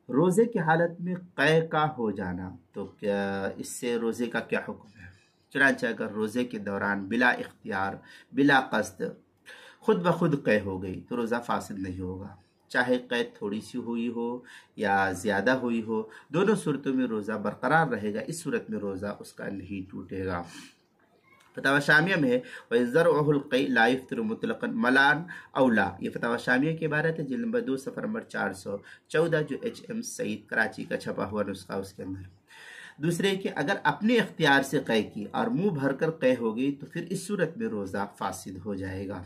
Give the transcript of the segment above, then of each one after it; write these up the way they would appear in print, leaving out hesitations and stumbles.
रोज़े की हालत में क़ै का हो जाना, तो क्या इससे रोज़े का क्या हुक्म है? चुनांचे अगर रोज़े के दौरान बिला इख्तियार बिला कस्द खुद ब खुद क़ै हो गई तो रोज़ा फासिद नहीं होगा, चाहे क़ैद थोड़ी सी हुई हो या ज़्यादा हुई हो, दोनों सूरतों में रोज़ा बरकरार रहेगा। इस सूरत में रोज़ा उसका नहीं टूटेगा। फतावा शामिया में है वज़रउहुल क़ै ला यफ्तिरु मुतलक़न मलान औला, ये फतावा शामिया की इबारत है, जिल्द नंबर 2 सफ़र नंबर 414, जो HM सईद कराची का छपा हुआ नुस्खा उसके अंदर। दूसरे कि अगर अपने इख्तियार से क़ै की और मुंह भर कर क़ै हो गई तो फिर इस सूरत में रोज़ा फासिद हो जाएगा।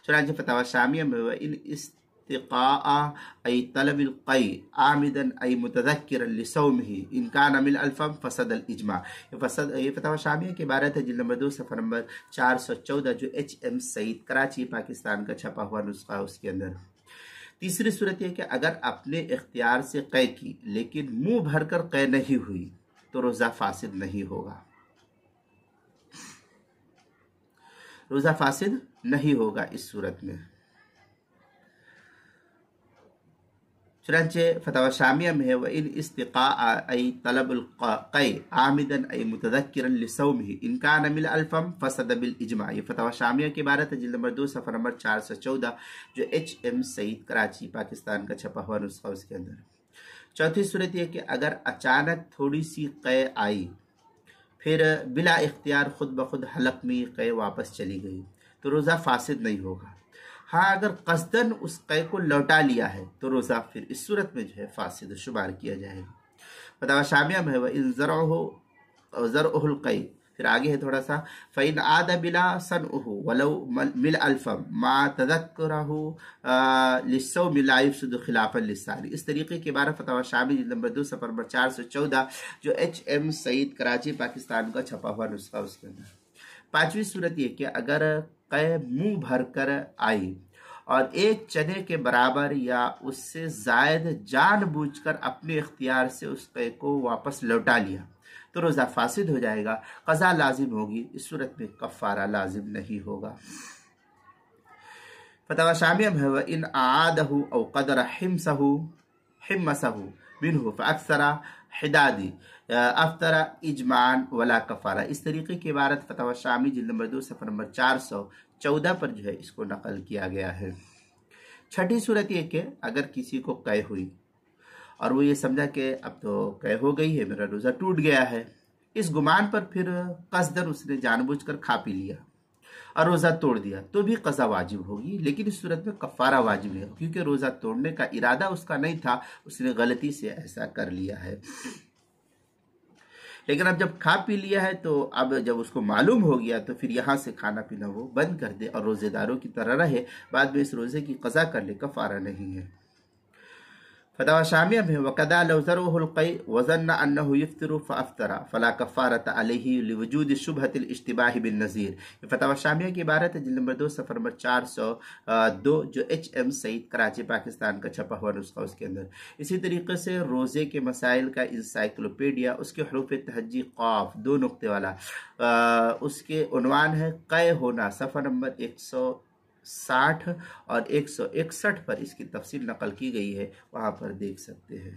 चुनांचे फतावा शामिया में इन इस्तिक़ाअ अय तलबिल क़ै आमिदन अय मुतज़क्किरन लिसौमिही इन कान मिन अल्फम फसदल इज्मा, ये फतावा शामिया की इबारत है, जिल्द नंबर 2 सफ़र नंबर 414, जो HM सईद कराची पाकिस्तान का छपा हुआ नुस्खा उसके अंदर। तीसरी सूरत यह कि अगर अपने इख्तियार से क़ै की लेकिन मुंह भर कर क़ै नहीं हुई तो रोज़ा फासिद नहीं होगा, रोज़ा फासिद नहीं होगा इस सूरत में। चुनांचे फतावा शामिया में है व इन इस्तिक़ाअ अय तलबुल क़ै आमिदन अय मुतज़क्किरन लिसौमिही इन कान मिन अल्फम फसद बिल इज्मा, ये फतावा शामिया की इबारत है, जिल्द नंबर 2 सफ़र नंबर 414, जो HM सईद कराची पाकिस्तान का छपा हुआ नुस्खा उसके अंदर। चौथी सूरत यह कि अगर अचानक थोड़ी सी क़ै आई फिर बिला इख्तियार खुद ब खुद हलक में क़ै वापस चली गई तो रोज़ा फासिद नहीं होगा। हाँ, अगर कसदन उस क़ै को लौटा लिया है तो रोज़ा फिर इस सूरत में जो है फासिद शुमार किया जाएगा। फतावा शामिया में है इन ज़रउहुल क़ै, फिर आगे है थोड़ा सा, फ़इन आद बिला सनउहु वलौ मिल अल्फम मा तज़क्कुरहु लिस्सौम ला युफ़सिदु खिलाफ़न लिस्सानी, इस तरीके की इबारत फतावा शामी नंबर 2 सफ़र नंबर 414, जो HM सईद कराची पाकिस्तान का छपा हुआ नुस्खा उसके अंदर। पांचवी सूरत यह कि अगर क़ै मुंह भर कर आई और एक चने के बराबर या उससे ज़ायद जानबूझकर अपने इख्तियार से उस क़ै को वापस लौटा लिया तो रोज़ा फासिद हो जाएगा, क़ज़ा लाजिम होगी, इस सूरत में कफ़ारा लाजिम नहीं होगा। फतावा शामिया में इन आदहु औ क़दर हिम्मसहु मिन्हु फ़अक्सरा हिदादी अफ्तरा इजमान वला कफ़ारा, इस तरीके की इबारत फतावा शामी जिल्द नंबर 2 सफ़र नंबर 414 पर जो है इसको नकल किया गया है। छठी सूरत यह कि अगर किसी को क़ै हुई और वो ये समझा कि अब तो क़ै हो गई है, मेरा रोज़ा टूट गया है, इस गुमान पर फिर कसदन उसने जानबूझकर खा पी लिया और रोज़ा तोड़ दिया तो भी क़ज़ा वाजिब होगी, लेकिन इस सूरत में कफ़ारा वाजिब नहीं, क्योंकि रोज़ा तोड़ने का इरादा उसका नहीं था, उसने गलती से ऐसा कर लिया है। लेकिन अब जब खा पी लिया है तो अब जब उसको मालूम हो गया तो फिर यहाँ से खाना पीना वो बंद कर दे और रोज़ेदारों की तरह रहे, बाद में इस रोज़े की क़ज़ा कर ले, कफ़ारा नहीं है। फतावा शामिया में वक़दा लौ ज़रउहुल क़ै वज़न्न अन्नहु यफ्तिरु फ़अफ़्तरा फ़ला कफ़ारत अलैहि लिवजूद शुबहतिल इश्तिबाह बिन नज़ीर, ये फतावा शामिया की इबारत है, जिल्द नंबर 2 सफ़र नंबर 402, जो HM सईद कराची पाकिस्तान का छपा हुआ नुस्खा उसके अंदर। इसी तरीके से रोज़े के मसाइल का इंसाइक्लोपीडिया, उसके हरूफ तहज्जी क़ाफ 2 नुक्ते वाला, उसके उन्वान है क़ै होना, सफ़र नंबर 160 और 161 पर इसकी तफसील नकल की गई है, वहाँ पर देख सकते हैं।